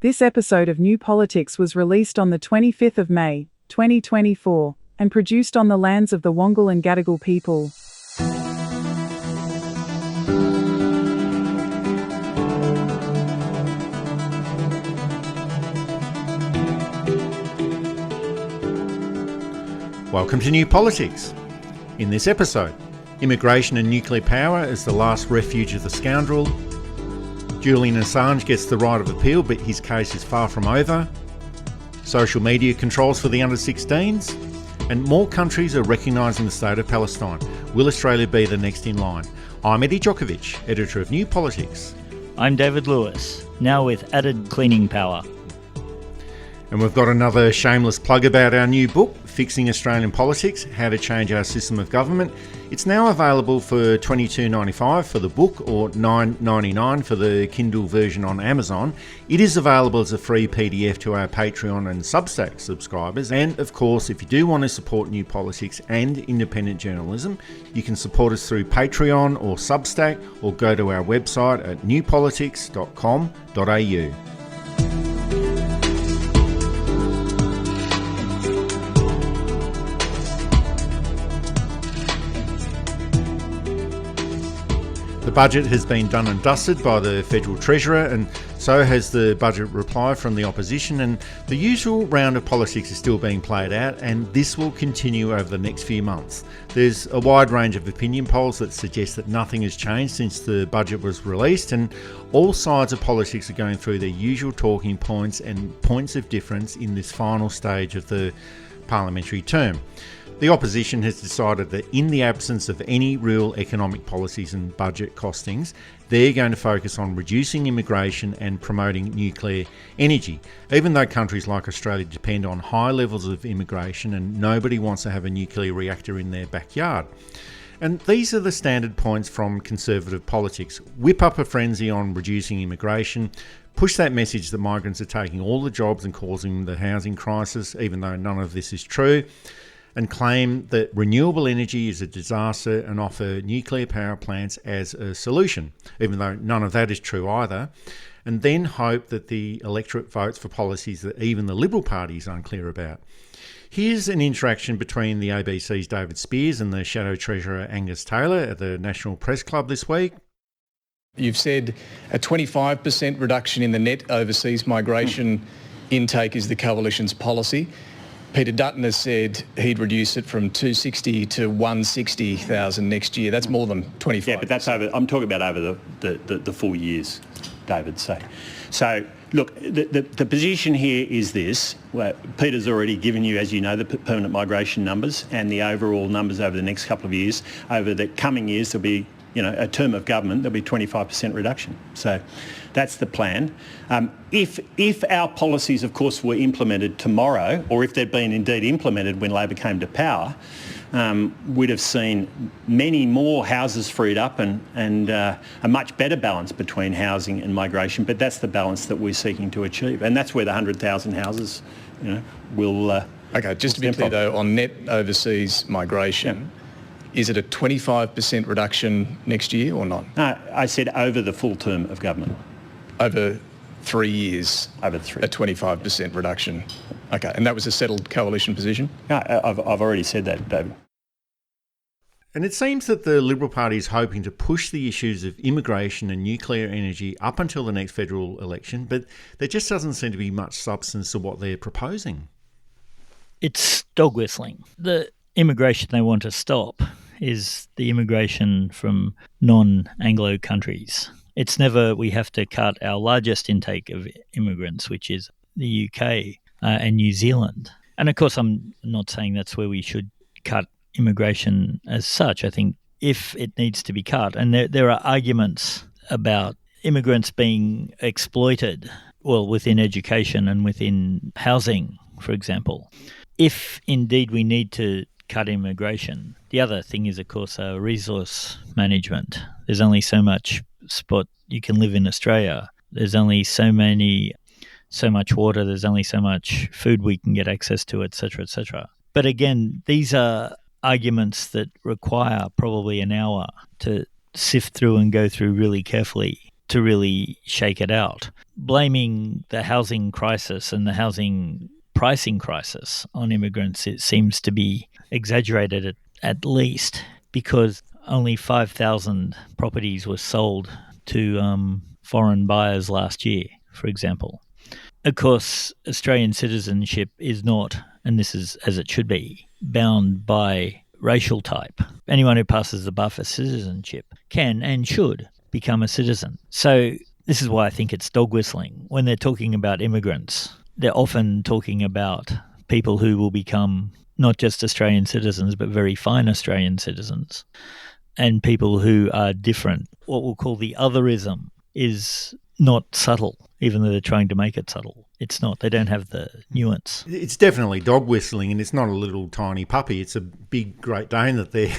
This episode of New Politics was released on the 25th of May, 2024, and produced on the lands of the Wangal and Gadigal people. Welcome to New Politics. In this episode, immigration and nuclear power as the last refuge of the scoundrel. Julian Assange gets the right of appeal, but his case is far from over. Social media controls for the under-16s. And more countries are recognising the state of Palestine. Will Australia be the next in line? I'm Eddie Djokovic, editor of New Politics. I'm David Lewis, now with added cleaning power. And we've got another shameless plug about our new book, Fixing Australian Politics, How to Change Our System of Government. It's now available for $22.95 for the book or $9.99 for the Kindle version on Amazon. It is available as a free PDF to our Patreon and Substack subscribers. And of course, if you do want to support New Politics and independent journalism, you can support us through Patreon or Substack or go to our website at newpolitics.com.au. The budget has been done and dusted by the Federal Treasurer, and so has the budget reply from the opposition, and the usual round of politics is still being played out, and this will continue over the next few months. There's a wide range of opinion polls that suggest that nothing has changed since the budget was released, and all sides of politics are going through their usual talking points and points of difference in this final stage of the parliamentary term. The opposition has decided that in the absence of any real economic policies and budget costings, they're going to focus on reducing immigration and promoting nuclear energy, even though countries like Australia depend on high levels of immigration and nobody wants to have a nuclear reactor in their backyard. And these are the standard points from conservative politics. Whip up a frenzy on reducing immigration, push that message that migrants are taking all the jobs and causing the housing crisis, even though none of this is true, and claim that renewable energy is a disaster and offer nuclear power plants as a solution, even though none of that is true either, and then hope that the electorate votes for policies that even the Liberal Party is unclear about. Here's an interaction between the ABC's David Spears and the Shadow Treasurer Angus Taylor at the National Press Club this week. You've said a 25% reduction in the net overseas migration intake is the Coalition's policy. Peter Dutton has said he'd reduce it from 260 to 160,000 next year. That's more than 25%. Yeah, but that's over. I'm talking about over the full years, David. So look, the position here is this. Well, Peter's already given you, as you know, the permanent migration numbers and the overall numbers over the next couple of years. Over the coming years, there'll be, a term of government, there'll be 25% reduction. So that's the plan. If our policies, of course, were implemented tomorrow, or if they'd been indeed implemented when Labor came to power, we'd have seen many more houses freed up and a much better balance between housing and migration. But that's the balance that we're seeking to achieve, and that's where the 100,000 houses, will. Okay, just to be clear though, on net overseas migration. Yeah. Is it a 25% reduction next year or not? No, I said over the full term of government. Over 3 years? Over 3. A 25% reduction. Okay, and that was a settled coalition position? No, I've already said that, David. And it seems that the Liberal Party is hoping to push the issues of immigration and nuclear energy up until the next federal election, but there just doesn't seem to be much substance to what they're proposing. It's dog whistling. The immigration they want to stop is the immigration from non-Anglo countries. It's never we have to cut our largest intake of immigrants, which is the UK and New Zealand. And of course, I'm not saying that's where we should cut immigration as such. I think if it needs to be cut, and there are arguments about immigrants being exploited, well, within education and within housing, for example. If indeed we need to cut immigration, the other thing is, of course, resource management. There's only so much spot you can live in Australia. There's only so much water. There's only so much food we can get access to, etc., etc. But again, these are arguments that require probably an hour to sift through and go through really carefully to really shake it out. Blaming the housing crisis and the housing pricing crisis on immigrants, it seems to be exaggerated at least, because only 5,000 properties were sold to foreign buyers last year, for example. Of course, Australian citizenship is not, and this is as it should be, bound by racial type. Anyone who passes the bar for citizenship can and should become a citizen. So this is why I think it's dog whistling. When they're talking about immigrants, they're often talking about people who will become not just Australian citizens, but very fine Australian citizens, and people who are different. What we'll call the otherism is not subtle, even though they're trying to make it subtle. It's not. They don't have the nuance. It's definitely dog whistling, and it's not a little tiny puppy. It's a big Great Dane that they're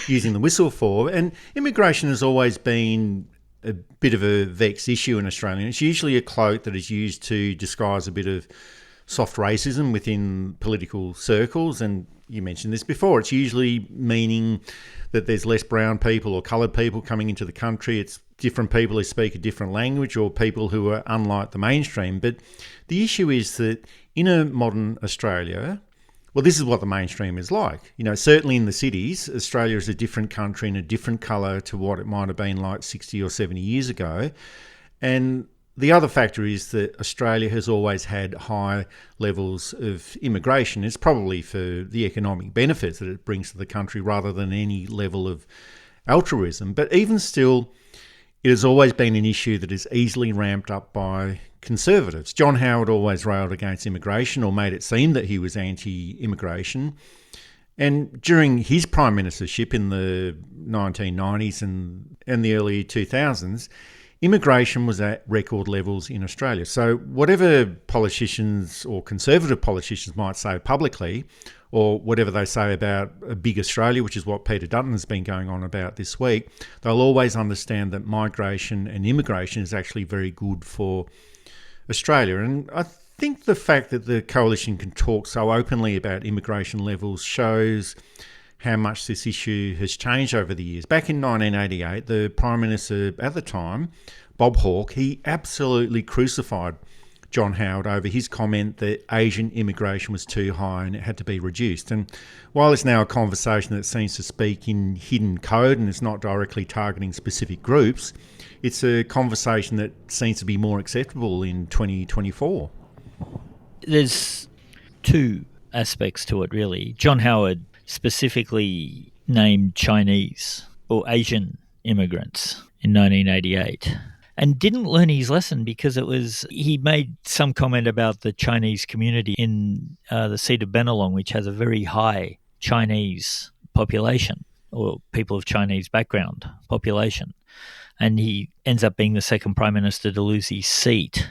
using the whistle for. And immigration has always been a bit of a vexed issue in Australia. It's usually a cloak that is used to disguise a bit of soft racism within political circles. And you mentioned this before. It's usually meaning that there's less brown people or coloured people coming into the country. It's different people who speak a different language or people who are unlike the mainstream. But the issue is that in a modern Australia, well, this is what the mainstream is like. You know, certainly in the cities, Australia is a different country and a different colour to what it might have been like 60 or 70 years ago. And the other factor is that Australia has always had high levels of immigration. It's probably for the economic benefits that it brings to the country rather than any level of altruism. But even still, it has always been an issue that is easily ramped up by Conservatives. John Howard always railed against immigration or made it seem that he was anti-immigration. And during his prime ministership in the 1990s and the early 2000s, immigration was at record levels in Australia. So whatever politicians or Conservative politicians might say publicly, or whatever they say about a big Australia, which is what Peter Dutton has been going on about this week, they'll always understand that migration and immigration is actually very good for Australia. And I think the fact that the Coalition can talk so openly about immigration levels shows how much this issue has changed over the years. Back in 1988, the Prime Minister at the time, Bob Hawke, he absolutely crucified John Howard over his comment that Asian immigration was too high and it had to be reduced. And while it's now a conversation that seems to speak in hidden code and it's not directly targeting specific groups, it's a conversation that seems to be more acceptable in 2024. There's two aspects to it, really. John Howard specifically named Chinese or Asian immigrants in 1988 and didn't learn his lesson because he made some comment about the Chinese community in the seat of Bennelong, which has a very high Chinese population or people of Chinese background population. And he ends up being the second Prime Minister to lose his seat.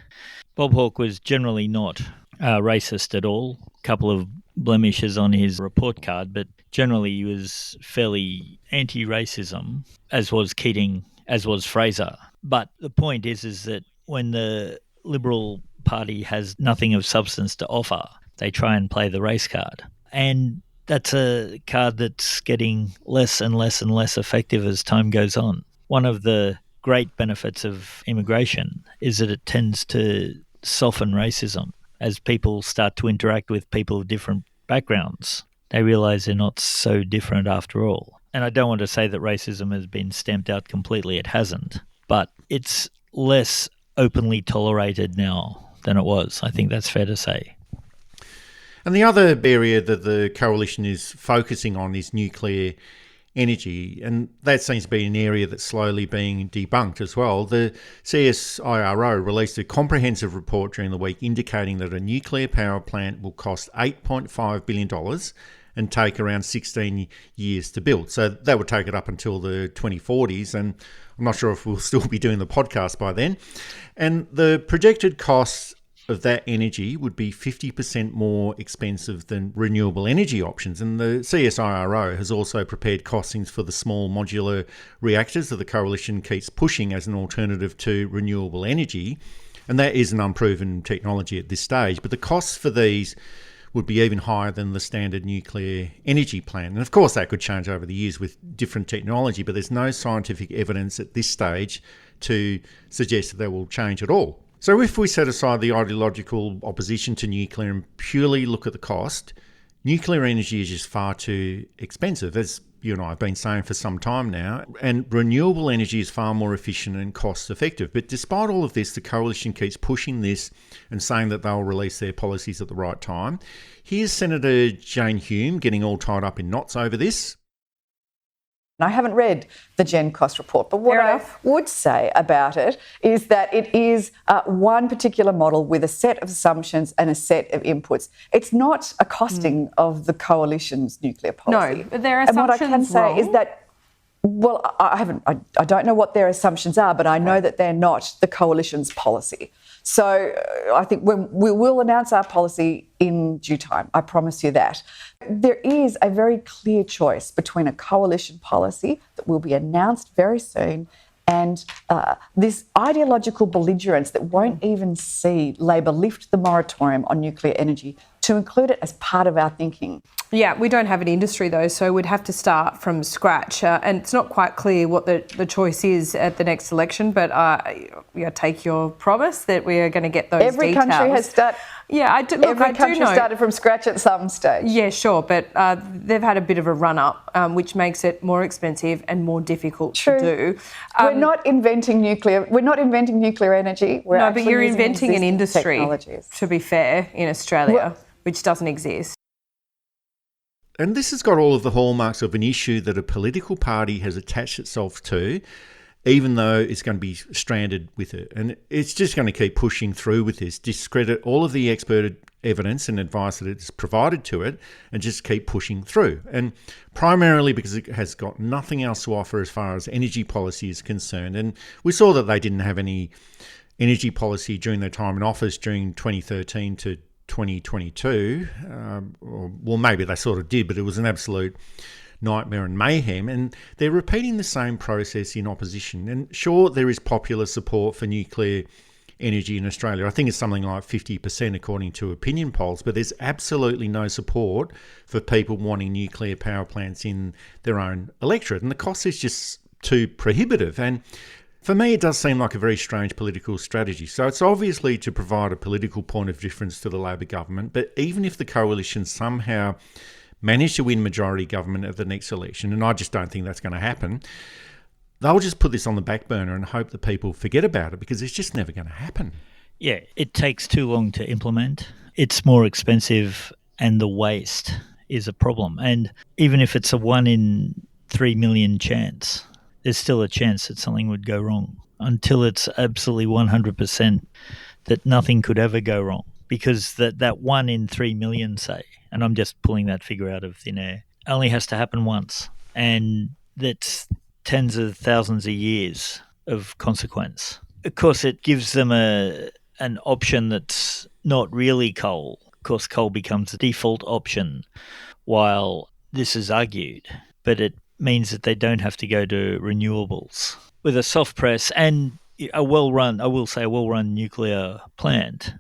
Bob Hawke was generally not racist at all. A couple of blemishes on his report card, but generally he was fairly anti-racism, as was Keating, as was Fraser. But the point is that when the Liberal Party has nothing of substance to offer, they try and play the race card. And that's a card that's getting less and less and less effective as time goes on. One of the great benefits of immigration is that it tends to soften racism. As people start to interact with people of different backgrounds, they realise they're not so different after all. And I don't want to say that racism has been stamped out completely. It hasn't. But it's less openly tolerated now than it was. I think that's fair to say. And the other area that the Coalition is focusing on is nuclear energy, and that seems to be an area that's slowly being debunked as well. The CSIRO released a comprehensive report during the week indicating that a nuclear power plant will cost $8.5 billion and take around 16 years to build. So that would take it up until the 2040s, and I'm not sure if we'll still be doing the podcast by then. And the projected costs of that energy would be 50% more expensive than renewable energy options. And the CSIRO has also prepared costings for the small modular reactors that the Coalition keeps pushing as an alternative to renewable energy. And that is an unproven technology at this stage. But the costs for these would be even higher than the standard nuclear energy plant. And of course that could change over the years with different technology, but there's no scientific evidence at this stage to suggest that they will change at all. So if we set aside the ideological opposition to nuclear and purely look at the cost, nuclear energy is just far too expensive, as you and I have been saying for some time now, and renewable energy is far more efficient and cost effective. But despite all of this, the Coalition keeps pushing this and saying that they'll release their policies at the right time. Here's Senator Jane Hume getting all tied up in knots over this. I haven't read the Gen Cost report, but what I would say about it is that it is one particular model with a set of assumptions and a set of inputs. It's not a costing of the Coalition's nuclear policy. No, but their assumptions. And what I can say is that, well, I don't know what their assumptions are, but I know that they're not the Coalition's policy. So I think we will announce our policy in due time. I promise you that. There is a very clear choice between a coalition policy that will be announced very soon and this ideological belligerence that won't even see Labor lift the moratorium on nuclear energy to include it as part of our thinking. Yeah, we don't have an industry though, so we'd have to start from scratch. And it's not quite clear what the choice is at the next election, but take your promise that we are going to get those details. Every country has started. Yeah, every country started from scratch at some stage. Yeah, sure, but they've had a bit of a run-up, which makes it more expensive and more difficult to do. We're not inventing nuclear. We're not inventing nuclear energy. No, but you're inventing an industry, to be fair, in Australia, which doesn't exist. And this has got all of the hallmarks of an issue that a political party has attached itself to, even though it's going to be stranded with it. And it's just going to keep pushing through with this, discredit all of the expert evidence and advice that it's provided to it, and just keep pushing through. And primarily because it has got nothing else to offer as far as energy policy is concerned. And we saw that they didn't have any energy policy during their time in office during 2013 to 2022. Well, maybe they sort of did, but it was an absolute nightmare and mayhem, and they're repeating the same process in opposition. And sure, there is popular support for nuclear energy in Australia. I think it's something like 50% according to opinion polls, but there's absolutely no support for people wanting nuclear power plants in their own electorate, and the cost is just too prohibitive. And for me, it does seem like a very strange political strategy. So it's obviously to provide a political point of difference to the Labor government, but even if the Coalition somehow manage to win majority government at the next election, and I just don't think that's going to happen, they'll just put this on the back burner and hope that people forget about it, because it's just never going to happen. Yeah, it takes too long to implement. It's more expensive, and the waste is a problem. And even if it's a 1 in 3 million chance, there's still a chance that something would go wrong, until it's absolutely 100% that nothing could ever go wrong. Because that 1 in 3 million, say, and I'm just pulling that figure out of thin air, only has to happen once. And that's tens of thousands of years of consequence. Of course, it gives them an option that's not really coal. Of course, coal becomes the default option while this is argued. But it means that they don't have to go to renewables. With a soft press and a well-run nuclear plant,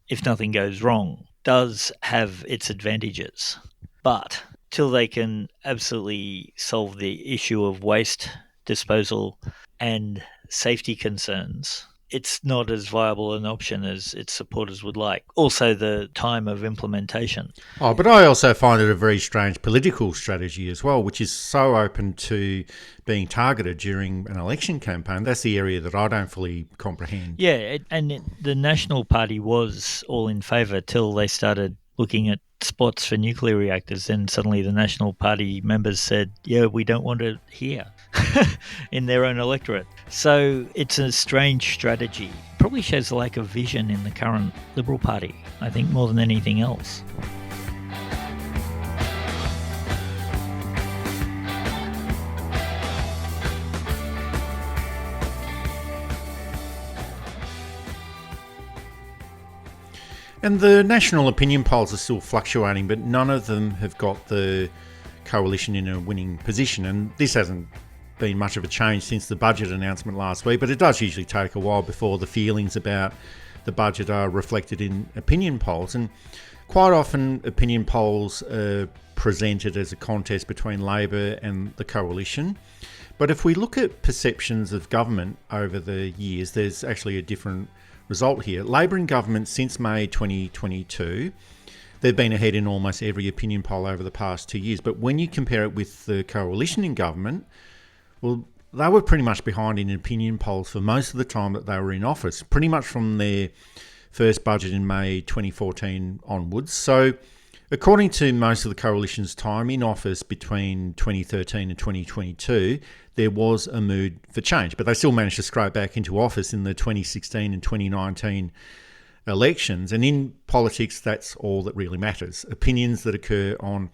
if nothing goes wrong, does have its advantages. But till they can absolutely solve the issue of waste disposal and safety concerns, it's not as viable an option as its supporters would like. Also, the time of implementation. Oh, but I also find it a very strange political strategy as well, which is so open to being targeted during an election campaign. That's the area that I don't fully comprehend. Yeah, the National Party was all in favour till they started looking at spots for nuclear reactors. Then suddenly the National Party members said, yeah, we don't want it here in their own electorate. So it's a strange strategy. Probably shows the lack of vision in the current Liberal Party, I think, more than anything else. And the national opinion polls are still fluctuating, but none of them have got the Coalition in a winning position. And this hasn't been much of a change since the budget announcement last week, but it does usually take a while before the feelings about the budget are reflected in opinion polls. And quite often opinion polls are presented as a contest between Labor and the Coalition. But if we look at perceptions of government over the years, there's actually a different result here. Labor in government since May 2022, they've been ahead in almost every opinion poll over the past 2 years. But when you compare it with the coalition in government, well, they were pretty much behind in opinion polls for most of the time that they were in office, pretty much from their first budget in May 2014 onwards. So according to most of the coalition's time in office between 2013 and 2022, there was a mood for change, but they still managed to scrape back into office in the 2016 and 2019 elections. And in politics, that's all that really matters, opinions that occur on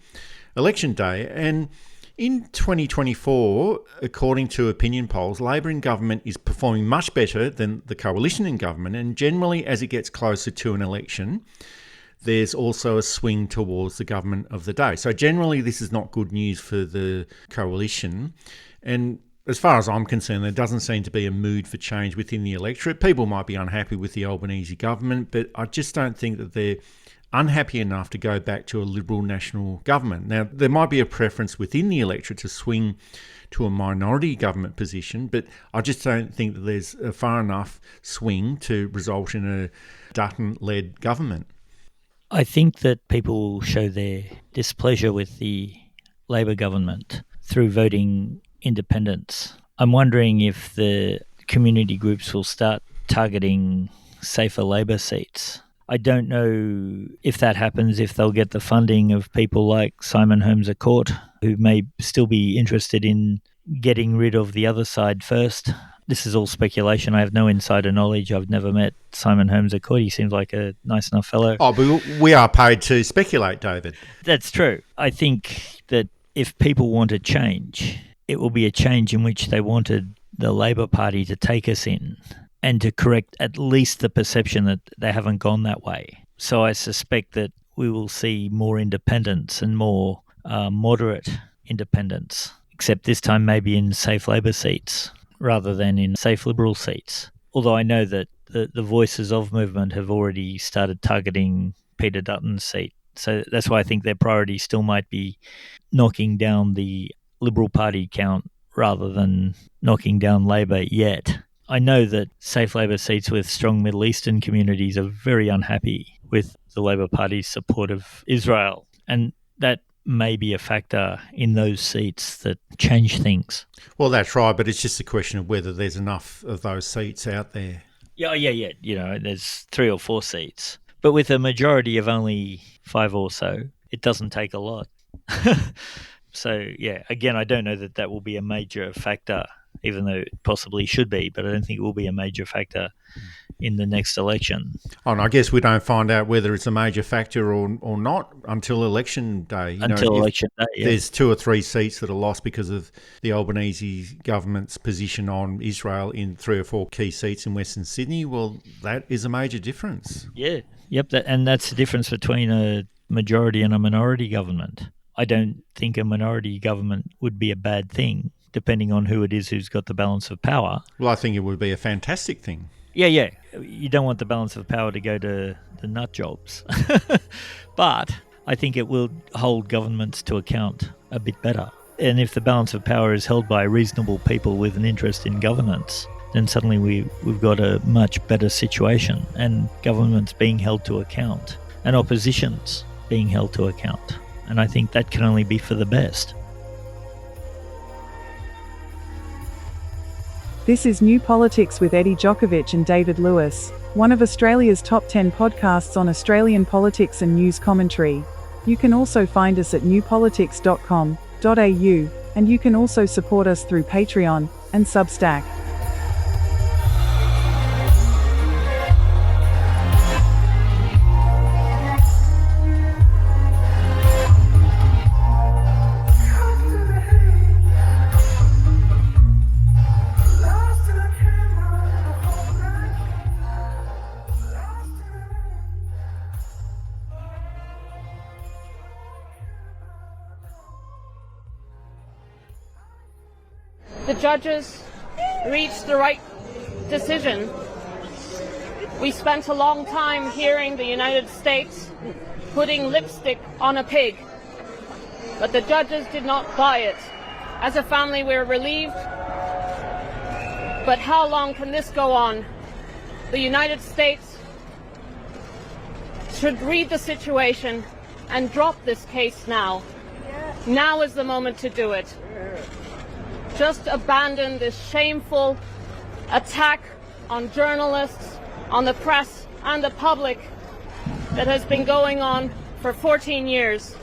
election day. And in 2024, according to opinion polls, Labor in government is performing much better than the coalition in government. And generally, as it gets closer to an election, there's also a swing towards the government of the day. So generally, this is not good news for the coalition. And as far as I'm concerned, there doesn't seem to be a mood for change within the electorate. People might be unhappy with the Albanese government, but I just don't think that they're unhappy enough to go back to a Liberal national government. Now, there might be a preference within the electorate to swing to a minority government position, but I just don't think that there's a far enough swing to result in a Dutton-led government. I think that people show their displeasure with the Labor government through voting independence. I'm wondering if the community groups will start targeting safer Labor seats. I don't know if that happens, if they'll get the funding of people like Simon Holmes à Court, who may still be interested in getting rid of the other side first. This is all speculation. I have no insider knowledge. I've never met Simon Holmes à Court. He seems like a nice enough fellow. Oh, but we are paid to speculate, David. That's true. I think that if people want a change, it will be a change in which they wanted the Labor Party to take us in and to correct at least the perception that they haven't gone that way. So I suspect that we will see more independence and more moderate independence, except this time maybe in safe Labor seats rather than in safe Liberal seats. Although I know that the voices of movement have already started targeting Peter Dutton's seat. So that's why I think their priority still might be knocking down the Liberal Party count rather than knocking down Labor yet. I know that safe Labor seats with strong Middle Eastern communities are very unhappy with the Labor Party's support of Israel, and that may be a factor in those seats that change things. Well, that's right, but it's just a question of whether there's enough of those seats out there. Yeah. You know, there's 3 or 4 seats, but with a majority of only 5 or so, it doesn't take a lot. So, yeah, again, I don't know that that will be a major factor, even though it possibly should be, but I don't think it will be a major factor in the next election. Oh, and I guess we don't find out whether it's a major factor or not until election day. Election day, yeah. There's 2 or 3 seats that are lost because of the Albanese government's position on Israel in 3 or 4 key seats in Western Sydney. Well, that is a major difference. Yeah, yep, and that's the difference between a majority and a minority government. I don't think a minority government would be a bad thing, depending on who it is who's got the balance of power. Well, I think it would be a fantastic thing. Yeah. You don't want the balance of power to go to the nut jobs. But I think it will hold governments to account a bit better. And if the balance of power is held by reasonable people with an interest in governance, then suddenly we've got a much better situation, and governments being held to account and oppositions being held to account. And I think that can only be for the best. This is New Politics with Eddie Djokovic and David Lewis, one of Australia's top 10 podcasts on Australian politics and news commentary. You can also find us at newpolitics.com.au, and you can also support us through Patreon and Substack. The judges reached the right decision. We spent a long time hearing the United States putting lipstick on a pig, but the judges did not buy it, As a family, we're relieved. But how long can this go on? The United States should read the situation and drop this case now. Now is the moment to do it. Just abandon this shameful attack on journalists, on the press and the public that has been going on for 14 years.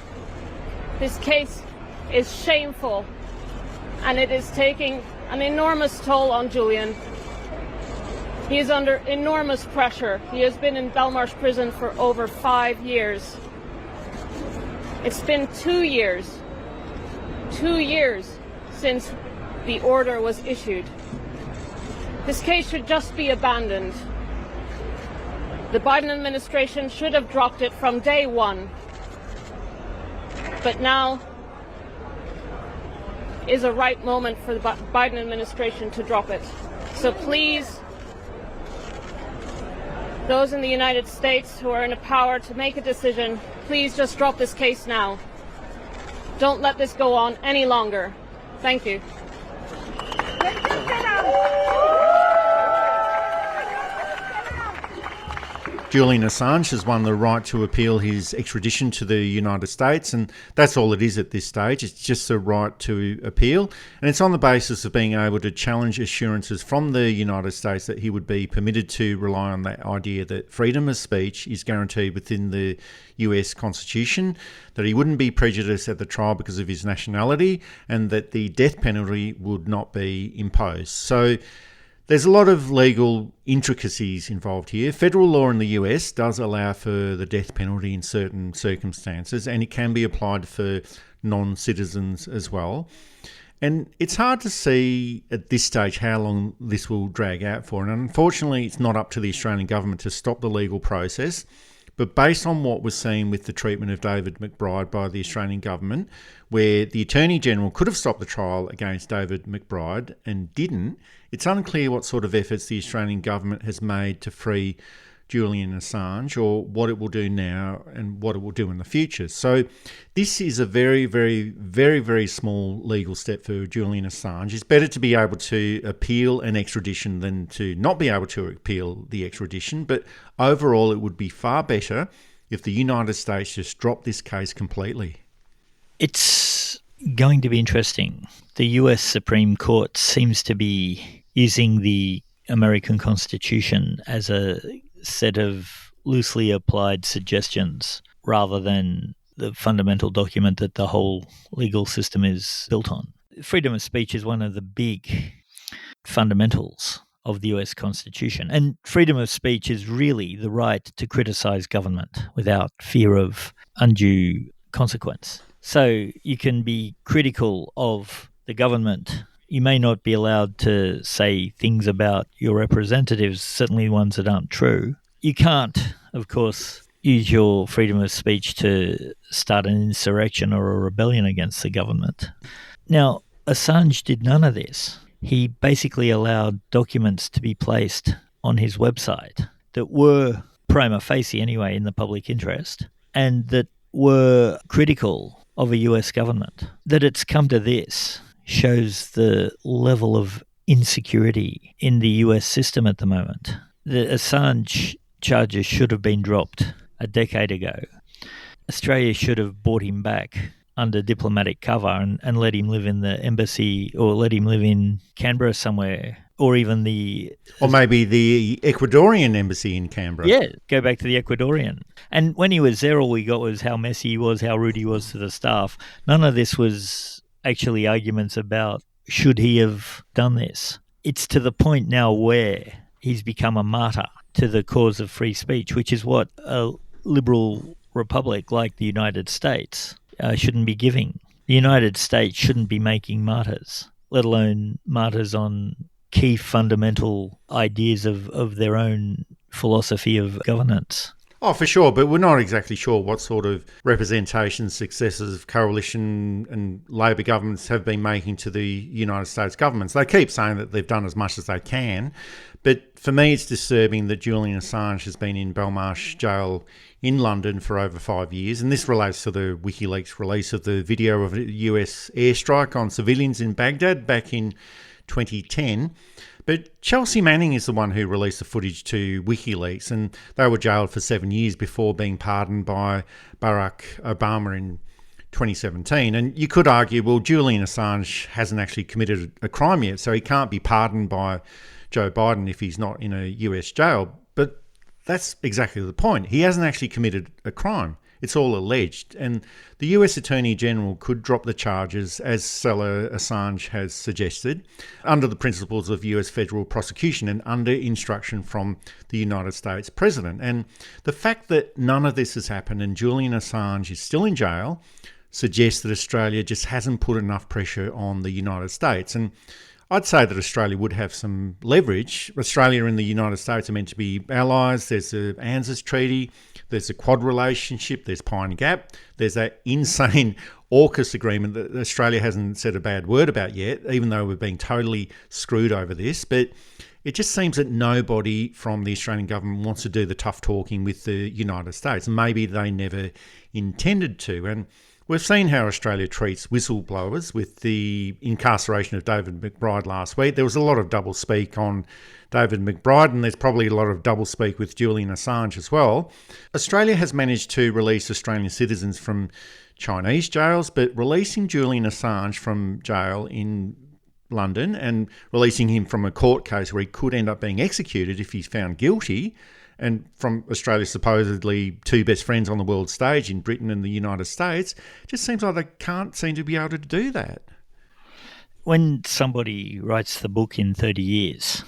This case is shameful, and it is taking an enormous toll on Julian. He is under enormous pressure. He has been in Belmarsh prison for over 5 years. It's been 2 years since the order was issued. This case should just be abandoned. The Biden administration should have dropped it from day one. But now is a right moment for the Biden administration to drop it. So please, those in the United States who are in a power to make a decision, please just drop this case now. Don't let this go on any longer. Thank you. Julian Assange has won the right to appeal his extradition to the United States, and that's all it is at this stage. It's just a right to appeal, and it's on the basis of being able to challenge assurances from the United States that he would be permitted to rely on that idea that freedom of speech is guaranteed within the US Constitution, that he wouldn't be prejudiced at the trial because of his nationality, and that the death penalty would not be imposed. So there's a lot of legal intricacies involved here. Federal law in the US does allow for the death penalty in certain circumstances, and it can be applied for non-citizens as well. And it's hard to see at this stage how long this will drag out for. And unfortunately, it's not up to the Australian government to stop the legal process. But based on what was seen with the treatment of David McBride by the Australian government, where the Attorney General could have stopped the trial against David McBride and didn't, it's unclear what sort of efforts the Australian government has made to free Julian Assange, or what it will do now and what it will do in the future. So this is a very, very, very, very small legal step for Julian Assange. It's better to be able to appeal an extradition than to not be able to appeal the extradition. But overall, it would be far better if the United States just dropped this case completely. It's going to be interesting. The US Supreme Court seems to be using the American Constitution as a set of loosely applied suggestions rather than the fundamental document that the whole legal system is built on. Freedom of speech is one of the big fundamentals of the US Constitution, and freedom of speech is really the right to criticise government without fear of undue consequence. So you can be critical of the government. You may not be allowed to say things about your representatives, certainly ones that aren't true. You can't, of course, use your freedom of speech to start an insurrection or a rebellion against the government. Now, Assange did none of this. He basically allowed documents to be placed on his website that were, prima facie anyway, in the public interest, and that were critical of a US government. That it's come to this shows the level of insecurity in the US system at the moment. The Assange charges should have been dropped a decade ago. Australia should have brought him back under diplomatic cover and let him live in the embassy, or let him live in Canberra somewhere, or even or maybe the Ecuadorian embassy in Canberra. Yeah, go back to the Ecuadorian. And when he was there, all we got was how messy he was, how rude he was to the staff. None of this was actually arguments about should he have done this. It's to the point now where he's become a martyr to the cause of free speech, which is what a liberal republic like the United States shouldn't be giving. The United States shouldn't be making martyrs, let alone martyrs on key fundamental ideas of their own philosophy of governance. Oh, for sure, but we're not exactly sure what sort of representation successive coalition and Labor governments have been making to the United States governments. They keep saying that they've done as much as they can, but for me it's disturbing that Julian Assange has been in Belmarsh jail in London for over 5 years, and this relates to the WikiLeaks release of the video of a US airstrike on civilians in Baghdad back in 2010. But Chelsea Manning is the one who released the footage to WikiLeaks, and they were jailed for 7 years before being pardoned by Barack Obama in 2017. And you could argue, well, Julian Assange hasn't actually committed a crime yet, so he can't be pardoned by Joe Biden if he's not in a US jail. But that's exactly the point. He hasn't actually committed a crime. It's all alleged. And the US Attorney General could drop the charges, as Seller Assange has suggested, under the principles of US federal prosecution and under instruction from the United States President. And the fact that none of this has happened and Julian Assange is still in jail suggests that Australia just hasn't put enough pressure on the United States. And I'd say that Australia would have some leverage. Australia and the United States are meant to be allies. There's the ANZUS Treaty, there's a Quad relationship, there's Pine Gap, there's that insane AUKUS agreement that Australia hasn't said a bad word about yet, even though we're being totally screwed over this. But it just seems that nobody from the Australian government wants to do the tough talking with the United States. Maybe they never intended to. And we've seen how Australia treats whistleblowers with the incarceration of David McBride last week. There was a lot of doublespeak on David McBride, and there's probably a lot of doublespeak with Julian Assange as well. Australia has managed to release Australian citizens from Chinese jails, but releasing Julian Assange from jail in London and releasing him from a court case where he could end up being executed if he's found guilty, and from Australia's supposedly two best friends on the world stage in Britain and the United States, just seems like they can't seem to be able to do that. When somebody writes the book in 30 years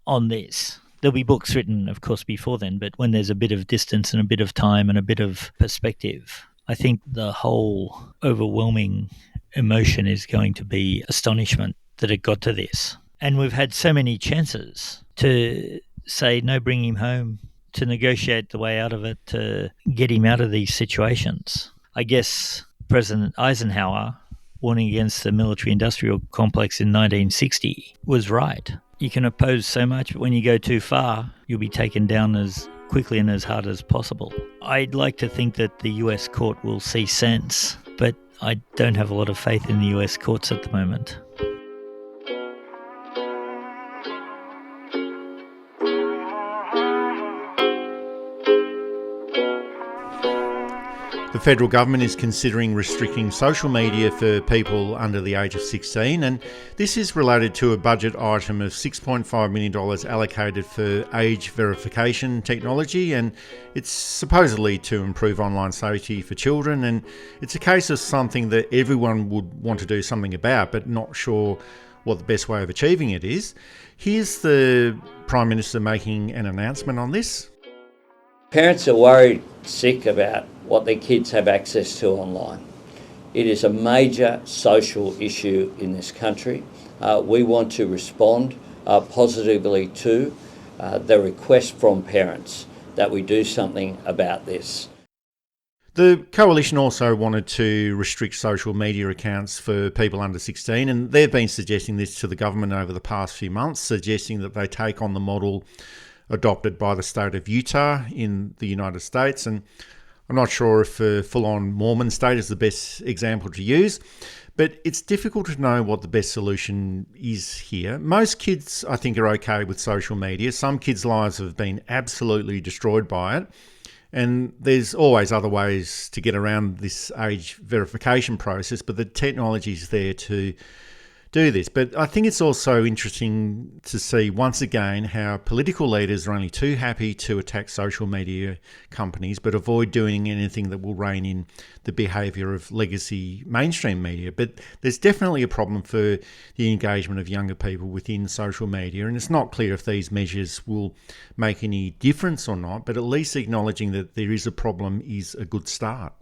on this, there'll be books written, of course, before then, but when there's a bit of distance and a bit of time and a bit of perspective, I think the whole overwhelming emotion is going to be astonishment that it got to this. And we've had so many chances to say, no, bring him home, to negotiate the way out of it, to get him out of these situations. I guess President Eisenhower, warning against the military-industrial complex in 1960, was right. You can oppose so much, but when you go too far, you'll be taken down as quickly and as hard as possible. I'd like to think that the US court will see sense, but I don't have a lot of faith in the US courts at the moment. The federal government is considering restricting social media for people under the age of 16, and this is related to a budget item of $6.5 million allocated for age verification technology, and it's supposedly to improve online safety for children, and it's a case of something that everyone would want to do something about, but not sure what the best way of achieving it is. Here's the Prime Minister making an announcement on this. Parents are worried sick about what their kids have access to online. It is a major social issue in this country. We want to respond positively to the request from parents that we do something about this. The coalition also wanted to restrict social media accounts for people under 16, and they've been suggesting this to the government over the past few months, suggesting that they take on the model adopted by the state of Utah in the United States. And I'm not sure if a full-on Mormon state is the best example to use, but it's difficult to know what the best solution is here. Most kids, I think, are okay with social media. Some kids' lives have been absolutely destroyed by it, and there's always other ways to get around this age verification process, but the technology is there to do this. But I think it's also interesting to see once again how political leaders are only too happy to attack social media companies but avoid doing anything that will rein in the behaviour of legacy mainstream media. But there's definitely a problem for the engagement of younger people within social media, and it's not clear if these measures will make any difference or not, but at least acknowledging that there is a problem is a good start.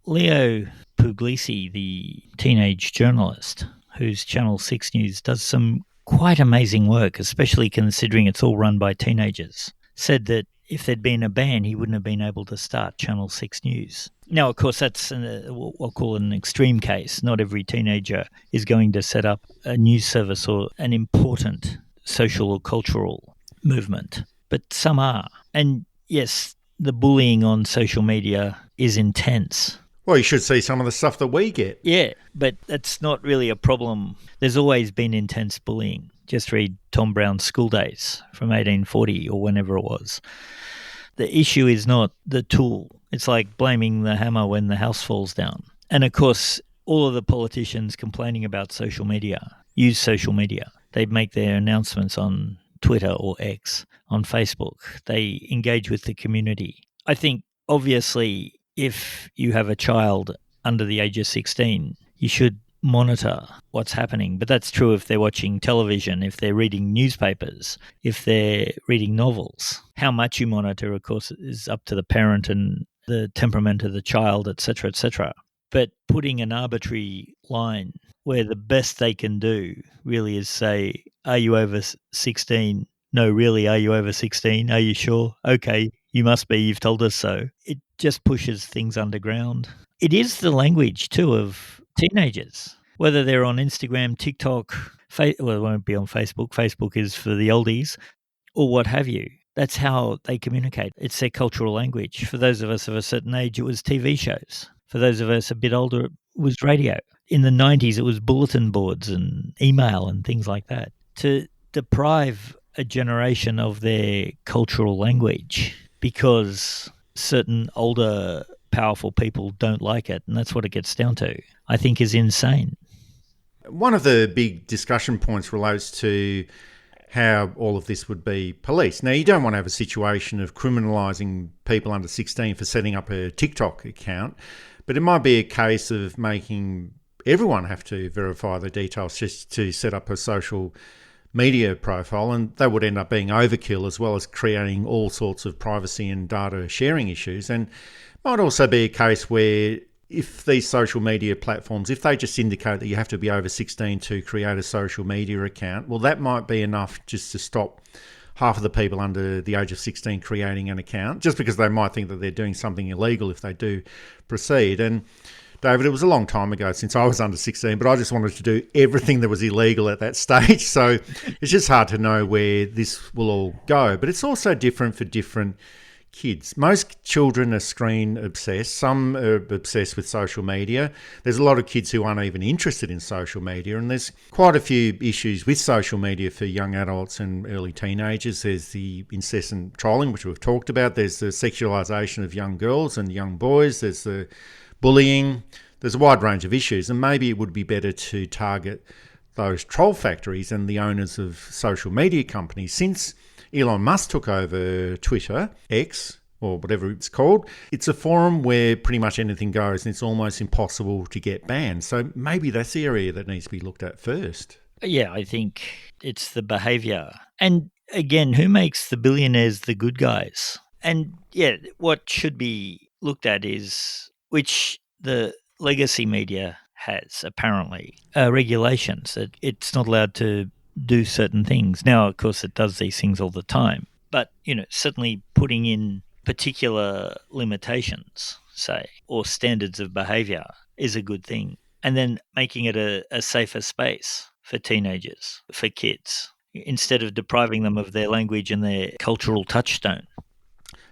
Leo Puglisi, the teenage journalist, whose Channel 6 News does some quite amazing work, especially considering it's all run by teenagers, said that if there'd been a ban, he wouldn't have been able to start Channel 6 News. Now, of course, that's what I'll call an extreme case. Not every teenager is going to set up a news service or an important social or cultural movement, but some are. And yes, the bullying on social media is intense. Well, you should see some of the stuff that we get. Yeah, but that's not really a problem. There's always been intense bullying. Just read Tom Brown's School Days from 1840 or whenever it was. The issue is not the tool. It's like blaming the hammer when the house falls down. And of course, all of the politicians complaining about social media use social media. They make their announcements on Twitter or X, on Facebook. They engage with the community. I think, obviously, if you have a child under the age of 16, you should monitor what's happening. But that's true if they're watching television, if they're reading newspapers, if they're reading novels. How much you monitor, of course, is up to the parent and the temperament of the child, etc., etc. But putting an arbitrary line where the best they can do really is say, are you over 16? No, really, are you over 16? Are you sure? Okay, you must be, you've told us so. It just pushes things underground. It is the language, too, of teenagers, whether they're on Instagram, TikTok, well, it won't be on Facebook. Facebook is for the oldies, or what have you. That's how they communicate. It's their cultural language. For those of us of a certain age, it was TV shows. For those of us a bit older, it was radio. In the 90s, it was bulletin boards and email and things like that. To deprive a generation of their cultural language because certain older, powerful people don't like it, and that's what it gets down to, I think is insane. One of the big discussion points relates to how all of this would be policed. Now, you don't want to have a situation of criminalising people under 16 for setting up a TikTok account, but it might be a case of making everyone have to verify the details just to set up a social media profile, and that would end up being overkill as well as creating all sorts of privacy and data sharing issues. And might also be a case where if these social media platforms, if they just indicate that you have to be over 16 to create a social media account, well, that might be enough just to stop half of the people under the age of 16 creating an account, just because they might think that they're doing something illegal if they do proceed. And David, it was a long time ago since I was under 16, but I just wanted to do everything that was illegal at that stage. So it's just hard to know where this will all go. But it's also different for different kids. Most children are screen obsessed. Some are obsessed with social media. There's a lot of kids who aren't even interested in social media. And there's quite a few issues with social media for young adults and early teenagers. There's the incessant trolling, which we've talked about. There's the sexualisation of young girls and young boys. There's the bullying. There's a wide range of issues, and maybe it would be better to target those troll factories and the owners of social media companies. Since Elon Musk took over Twitter, X, or whatever it's called, it's a forum where pretty much anything goes, and it's almost impossible to get banned. So maybe that's the area that needs to be looked at first. Yeah, I think it's the behaviour. And again, who makes the billionaires the good guys? And yeah, what should be looked at is, which the legacy media has apparently, regulations that it's not allowed to do certain things. Now, of course, it does these things all the time, but, certainly putting in particular limitations, say, or standards of behaviour is a good thing. And then making it a safer space for teenagers, for kids, instead of depriving them of their language and their cultural touchstone.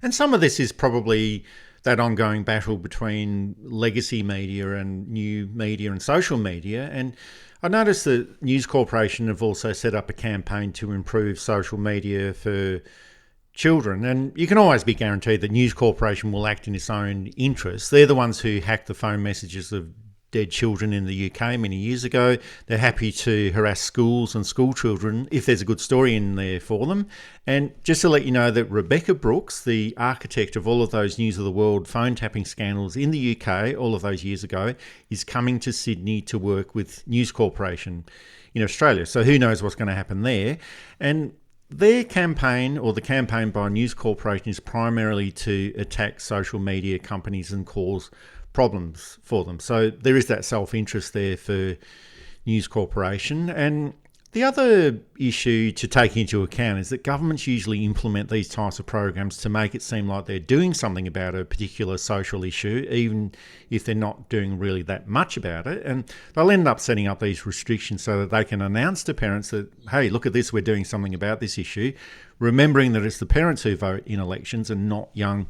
And some of this is probably that ongoing battle between legacy media and new media and social media. And I noticed that News Corporation have also set up a campaign to improve social media for children. And you can always be guaranteed that News Corporation will act in its own interest. They're the ones who hacked the phone messages of dead children in the UK many years ago. They're happy to harass schools and school children if there's a good story in there for them. And just to let you know that Rebecca Brooks, the architect of all of those News of the World phone tapping scandals in the UK all of those years ago, is coming to Sydney to work with News Corporation in Australia. So who knows what's going to happen there. And their campaign, or the campaign by News Corporation, is primarily to attack social media companies and cause problems for them. So there is that self-interest there for News Corporation. And The other issue to take into account is that governments usually implement these types of programs to make it seem like they're doing something about a particular social issue, even if they're not doing really that much about it. And they'll end up setting up these restrictions so that they can announce to parents that, hey, look at this, we're doing something about this issue, remembering that it's the parents who vote in elections and not young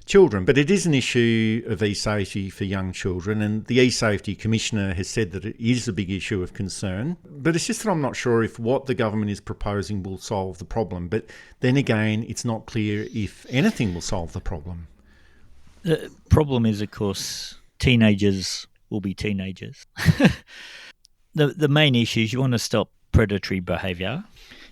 children. But it is an issue of e-safety for young children, and the e-safety commissioner has said that it is a big issue of concern. But it's just that I'm not sure if what the government is proposing will solve the problem. But then again, it's not clear if anything will solve the problem. The problem is, of course, teenagers will be teenagers. The main issue is you want to stop predatory behaviour,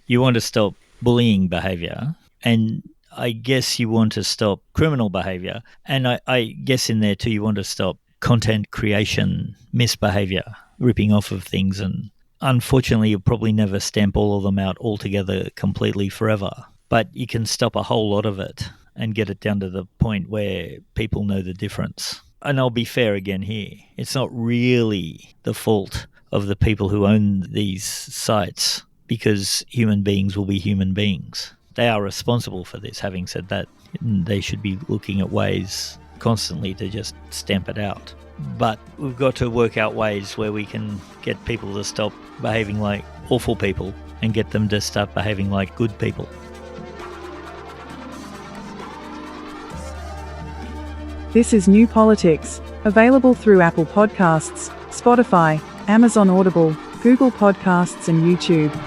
you want to stop bullying behaviour, and I guess you want to stop criminal behaviour, and I guess in there too you want to stop content creation misbehaviour, ripping off of things, and unfortunately you'll probably never stamp all of them out altogether completely forever, but you can stop a whole lot of it and get it down to the point where people know the difference. And I'll be fair again here, it's not really the fault of the people who own these sites, because human beings will be human beings. They are responsible for this. Having said that, they should be looking at ways constantly to just stamp it out. But we've got to work out ways where we can get people to stop behaving like awful people and get them to start behaving like good people. This is New Politics, available through Apple Podcasts, Spotify, Amazon Audible, Google Podcasts and YouTube.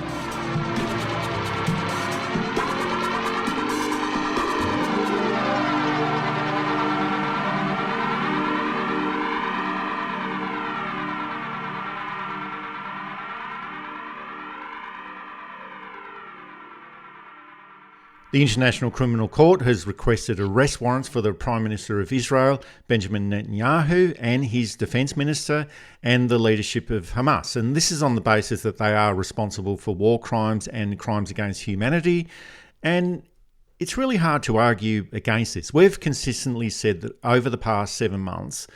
The International Criminal Court has requested arrest warrants for the Prime Minister of Israel, Benjamin Netanyahu, and his Defence Minister and the leadership of Hamas. And this is on the basis that they are responsible for war crimes and crimes against humanity. And it's really hard to argue against this. We've consistently said that over the past 7 months,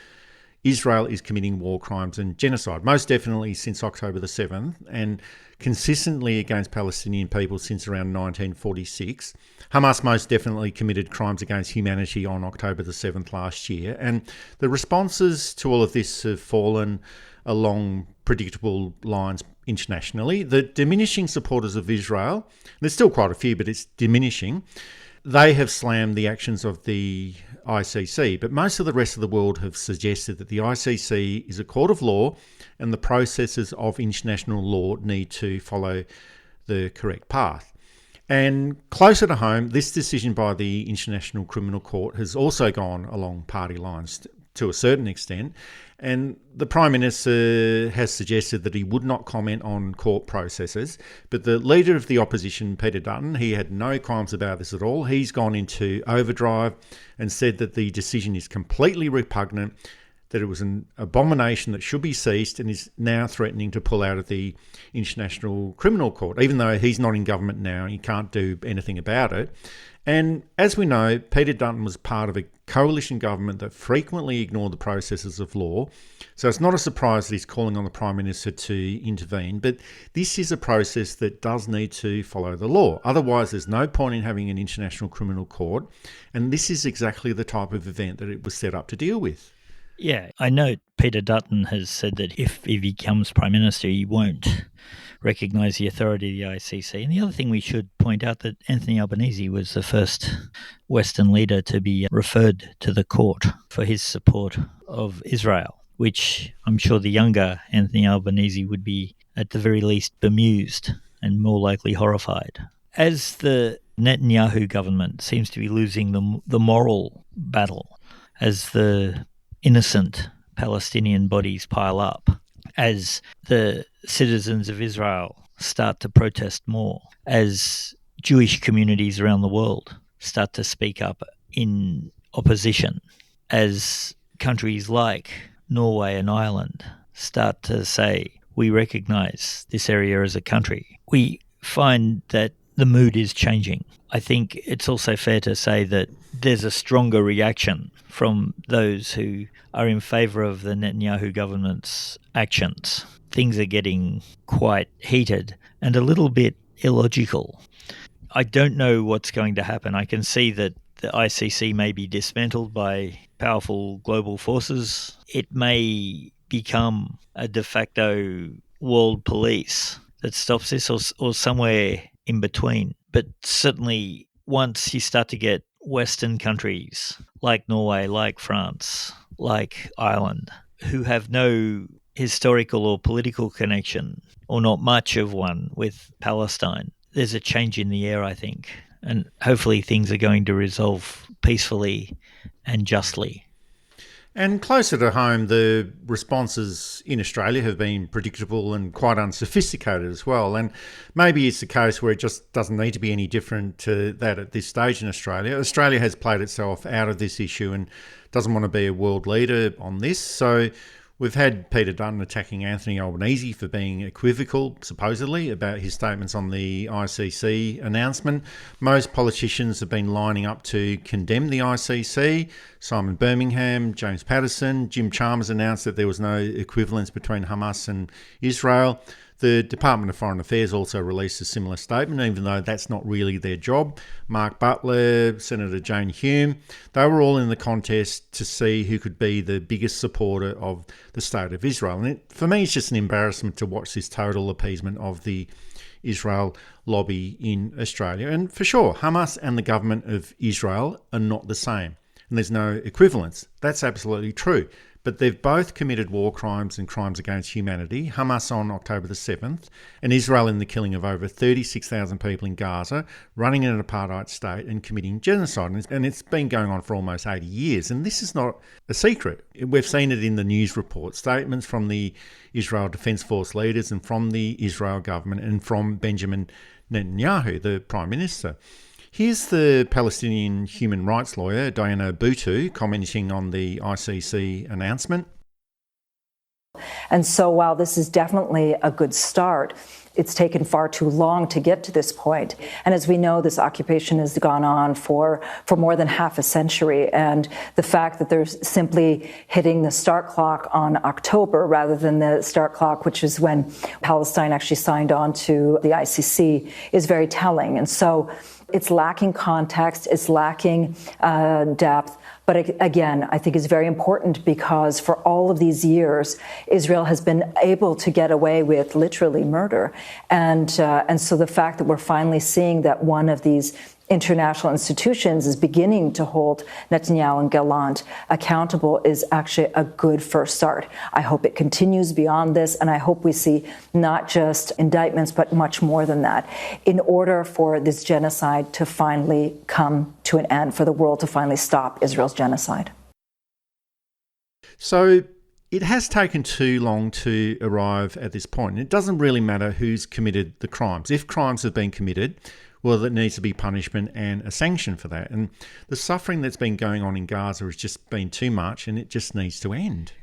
Israel is committing war crimes and genocide, most definitely since October the 7th, and consistently against Palestinian people since around 1946. Hamas most definitely committed crimes against humanity on October the 7th last year, and the responses to all of this have fallen along predictable lines internationally. The diminishing supporters of Israel, there's still quite a few, but it's diminishing, they have slammed the actions of the ICC, but most of the rest of the world have suggested that the ICC is a court of law and the processes of international law need to follow the correct path. And closer to home, this decision by the International Criminal Court has also gone along party lines to a certain extent, and the Prime Minister has suggested that he would not comment on court processes, but the Leader of the Opposition, Peter Dutton, he had no qualms about this at all. He's gone into overdrive and said that the decision is completely repugnant, that it was an abomination that should be ceased, and is now threatening to pull out of the International Criminal Court. Even though he's not in government now, he can't do anything about it. And as we know, Peter Dutton was part of a coalition government that frequently ignored the processes of law. So it's not a surprise that he's calling on the Prime Minister to intervene. But this is a process that does need to follow the law. Otherwise, there's no point in having an International Criminal Court. And this is exactly the type of event that it was set up to deal with. Yeah, I know Peter Dutton has said that if he becomes Prime Minister, he won't recognise the authority of the ICC. And the other thing we should point out that Anthony Albanese was the first Western leader to be referred to the court for his support of Israel, which I'm sure the younger Anthony Albanese would be at the very least bemused and more likely horrified. As the Netanyahu government seems to be losing the moral battle, as the innocent Palestinian bodies pile up, as the citizens of Israel start to protest more, as Jewish communities around the world start to speak up in opposition, as countries like Norway and Ireland start to say, we recognise this area as a country, we find that the mood is changing. I think it's also fair to say that there's a stronger reaction from those who are in favour of the Netanyahu government's actions. Things are getting quite heated and a little bit illogical. I don't know what's going to happen. I can see that the ICC may be dismantled by powerful global forces. It may become a de facto world police that stops this, or somewhere in between. But certainly once you start to get Western countries like Norway, like France, like Ireland, who have no historical or political connection, or not much of one, with Palestine, there's a change in the air, I think. And hopefully things are going to resolve peacefully and justly. And closer to home, the responses in Australia have been predictable and quite unsophisticated as well. And maybe it's the case where it just doesn't need to be any different to that at this stage in Australia. Australia has played itself out of this issue and doesn't want to be a world leader on this. So we've had Peter Dutton attacking Anthony Albanese for being equivocal, supposedly, about his statements on the ICC announcement. Most politicians have been lining up to condemn the ICC. Simon Birmingham, James Paterson, Jim Chalmers announced that there was no equivalence between Hamas and Israel. The Department of Foreign Affairs also released a similar statement, even though that's not really their job. Mark Butler, Senator Jane Hume, they were all in the contest to see who could be the biggest supporter of the State of Israel. And for me, it's just an embarrassment to watch this total appeasement of the Israel lobby in Australia. And for sure, Hamas and the government of Israel are not the same. And there's no equivalence. That's absolutely true. But they've both committed war crimes and crimes against humanity, Hamas on October the 7th, and Israel in the killing of over 36,000 people in Gaza, running an apartheid state and committing genocide. And it's been going on for almost 80 years. And this is not a secret. We've seen it in the news report, statements from the Israel Defence Force leaders and from the Israel government and from Benjamin Netanyahu, the Prime Minister. Here's the Palestinian human rights lawyer, Diana Boutou, commenting on the ICC announcement. And so while this is definitely a good start, it's taken far too long to get to this point. And as we know, this occupation has gone on for more than half a century. And the fact that they're simply hitting the start clock on October rather than the start clock, which is when Palestine actually signed on to the ICC, is very telling. And so it's lacking context, it's lacking depth. But again, I think it's very important because for all of these years, Israel has been able to get away with literally murder. And so the fact that we're finally seeing that one of these international institutions is beginning to hold Netanyahu and Gallant accountable is actually a good first start. I hope it continues beyond this, and I hope we see not just indictments, but much more than that, in order for this genocide to finally come to an end, for the world to finally stop Israel's genocide. So it has taken too long to arrive at this point. It doesn't really matter who's committed the crimes. If crimes have been committed, well, there needs to be punishment and a sanction for that. And the suffering that's been going on in Gaza has just been too much, and it just needs to end.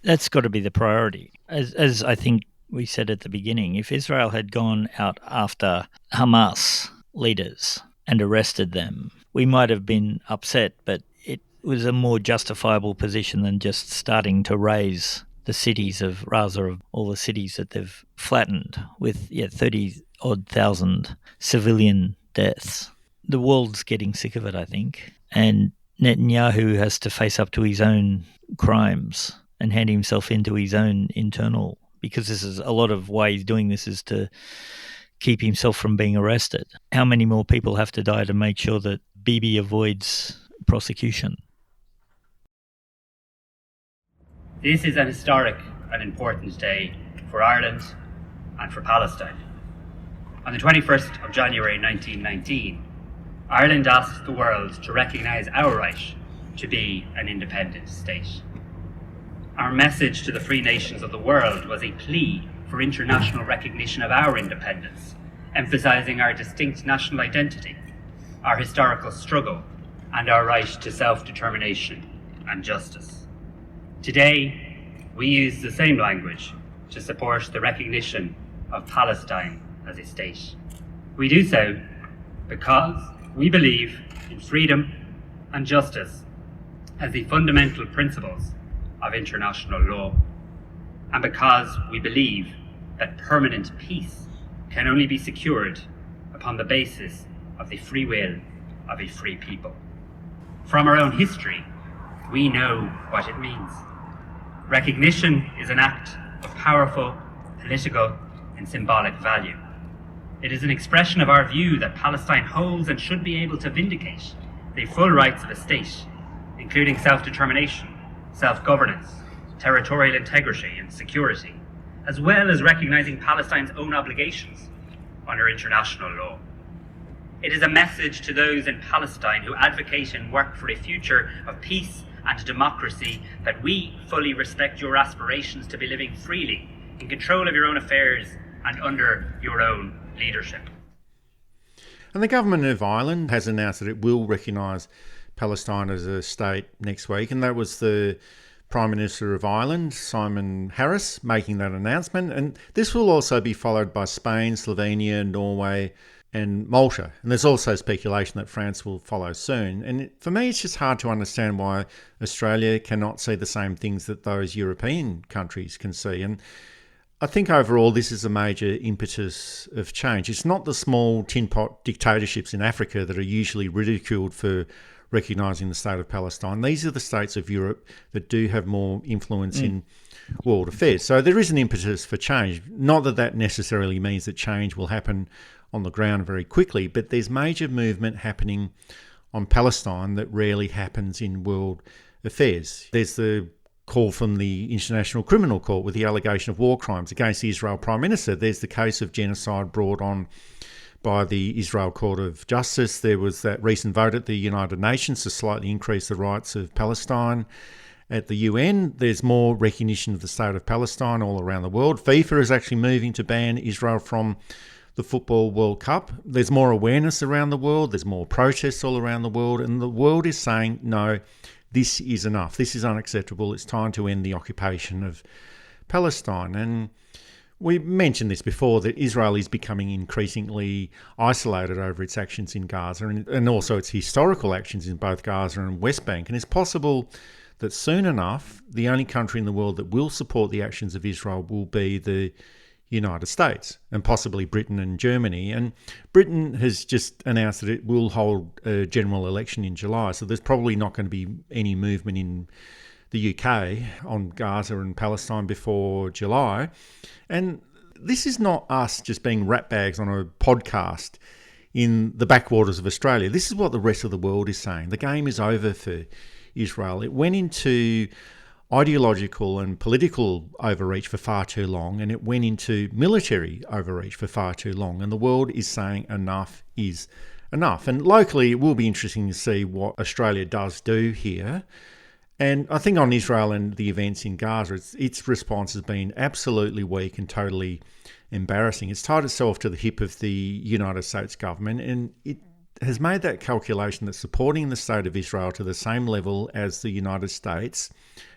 That's got to be the priority. As I think we said at the beginning, if Israel had gone out after Hamas leaders and arrested them, we might have been upset, but it was a more justifiable position than just starting to raise the cities of Gaza, of all the cities that they've flattened with 30-odd thousand civilian deaths. The world's getting sick of it, I think. And Netanyahu has to face up to his own crimes and hand himself into his own internal, because this is a lot of why he's doing this is to keep himself from being arrested. How many more people have to die to make sure that Bibi avoids prosecution? This is an historic and important day for Ireland and for Palestine. On the 21st of January 1919, Ireland asked the world to recognise our right to be an independent state. Our message to the free nations of the world was a plea for international recognition of our independence, emphasising our distinct national identity, our historical struggle, and our right to self-determination and justice. Today, we use the same language to support the recognition of Palestine as a state. We do so because we believe in freedom and justice as the fundamental principles of international law, and because we believe that permanent peace can only be secured upon the basis of the free will of a free people. From our own history, we know what it means. Recognition is an act of powerful political and symbolic value. It is an expression of our view that Palestine holds and should be able to vindicate the full rights of a state, including self-determination, self-governance, territorial integrity and security, as well as recognising Palestine's own obligations under international law. It is a message to those in Palestine who advocate and work for a future of peace and democracy that we fully respect your aspirations to be living freely, in control of your own affairs and under your own leadership. And the government of Ireland has announced that it will recognise Palestine as a state next week, and that was the Prime Minister of Ireland, Simon Harris, making that announcement. And this will also be followed by Spain, Slovenia, Norway and Malta. And there's also speculation that France will follow soon. And for me, it's just hard to understand why Australia cannot see the same things that those European countries can see. And I think overall this is a major impetus of change. It's not the small tin pot dictatorships in Africa that are usually ridiculed for recognising the state of Palestine. These are the states of Europe that do have more influence in world affairs. So there is an impetus for change. Not that that necessarily means that change will happen on the ground very quickly, but there's major movement happening on Palestine that rarely happens in world affairs. There's the call from the International Criminal Court with the allegation of war crimes against the Israel Prime Minister. There's the case of genocide brought on by the Israel Court of Justice. There was that recent vote at the United Nations to slightly increase the rights of Palestine. At the UN, there's more recognition of the state of Palestine all around the world. FIFA is actually moving to ban Israel from the Football World Cup. There's more awareness around the world. There's more protests all around the world. And the world is saying, no, this is enough. This is unacceptable. It's time to end the occupation of Palestine. And we mentioned this before, that Israel is becoming increasingly isolated over its actions in Gaza and also its historical actions in both Gaza and West Bank. And it's possible that soon enough, the only country in the world that will support the actions of Israel will be the United States and possibly Britain and Germany. And Britain has just announced that it will hold a general election in July. So there's probably not going to be any movement in the UK on Gaza and Palestine before July. And this is not us just being ratbags on a podcast in the backwaters of Australia. This is what the rest of the world is saying. The game is over for Israel. It went into ideological and political overreach for far too long, and it went into military overreach for far too long. And the world is saying enough is enough. And locally, it will be interesting to see what Australia does do here. And I think on Israel and the events in Gaza, its response has been absolutely weak and totally embarrassing. It's tied itself to the hip of the United States government, and it has made that calculation that supporting the state of Israel to the same level as the United States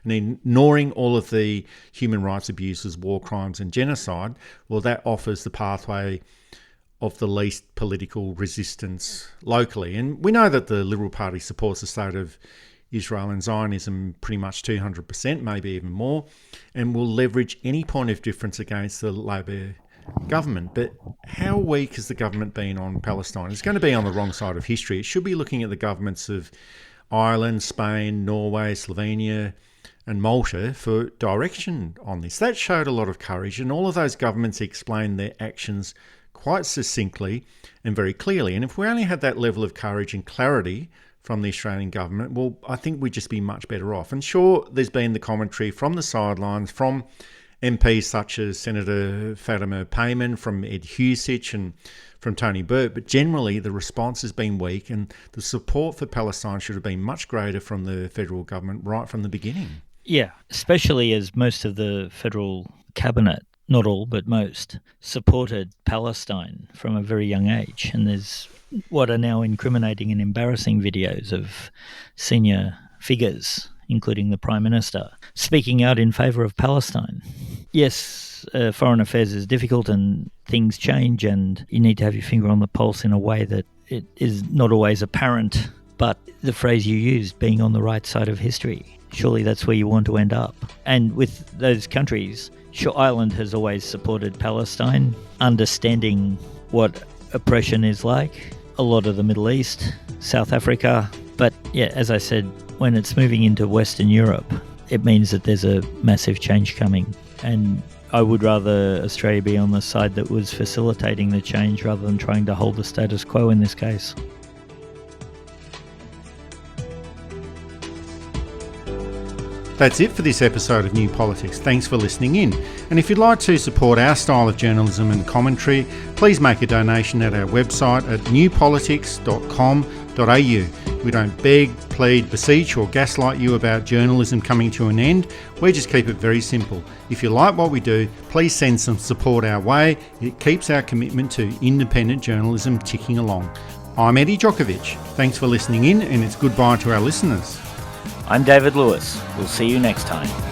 and ignoring all of the human rights abuses, war crimes and genocide, well, that offers the pathway of the least political resistance locally. And we know that the Liberal Party supports the state of Israel and Zionism pretty much 200%, maybe even more, and will leverage any point of difference against the Labor government. But how weak has the government been on Palestine? It's going to be on the wrong side of history. It should be looking at the governments of Ireland, Spain, Norway, Slovenia and Malta for direction on this. That showed a lot of courage, and all of those governments explained their actions quite succinctly and very clearly. And if we only had that level of courage and clarity from the Australian government, well, I think we'd just be much better off. And sure, there's been the commentary from the sidelines, from MPs such as Senator Fatima Payman, from Ed Husich and from Tony Burt, but generally the response has been weak, and the support for Palestine should have been much greater from the federal government right from the beginning. Yeah, especially as most of the federal cabinet, not all, but most, supported Palestine from a very young age. And there's what are now incriminating and embarrassing videos of senior figures, including the Prime Minister, speaking out in favour of Palestine. yes, foreign affairs is difficult and things change, and you need to have your finger on the pulse in a way that it is not always apparent. But the phrase you used, being on the right side of history, surely that's where you want to end up. And with those countries, sure, Ireland has always supported Palestine, understanding what oppression is like, a lot of the Middle East, South Africa. But yeah, as I said, when it's moving into Western Europe, it means that there's a massive change coming. And I would rather Australia be on the side that was facilitating the change rather than trying to hold the status quo in this case. That's it for this episode of New Politics. Thanks for listening in. And if you'd like to support our style of journalism and commentary, please make a donation at our website at newpolitics.com.au. We don't beg, plead, beseech or gaslight you about journalism coming to an end. We just keep it very simple. If you like what we do, please send some support our way. It keeps our commitment to independent journalism ticking along. I'm Eddie Djokovic. Thanks for listening in, and it's goodbye to our listeners. I'm David Lewis. We'll see you next time.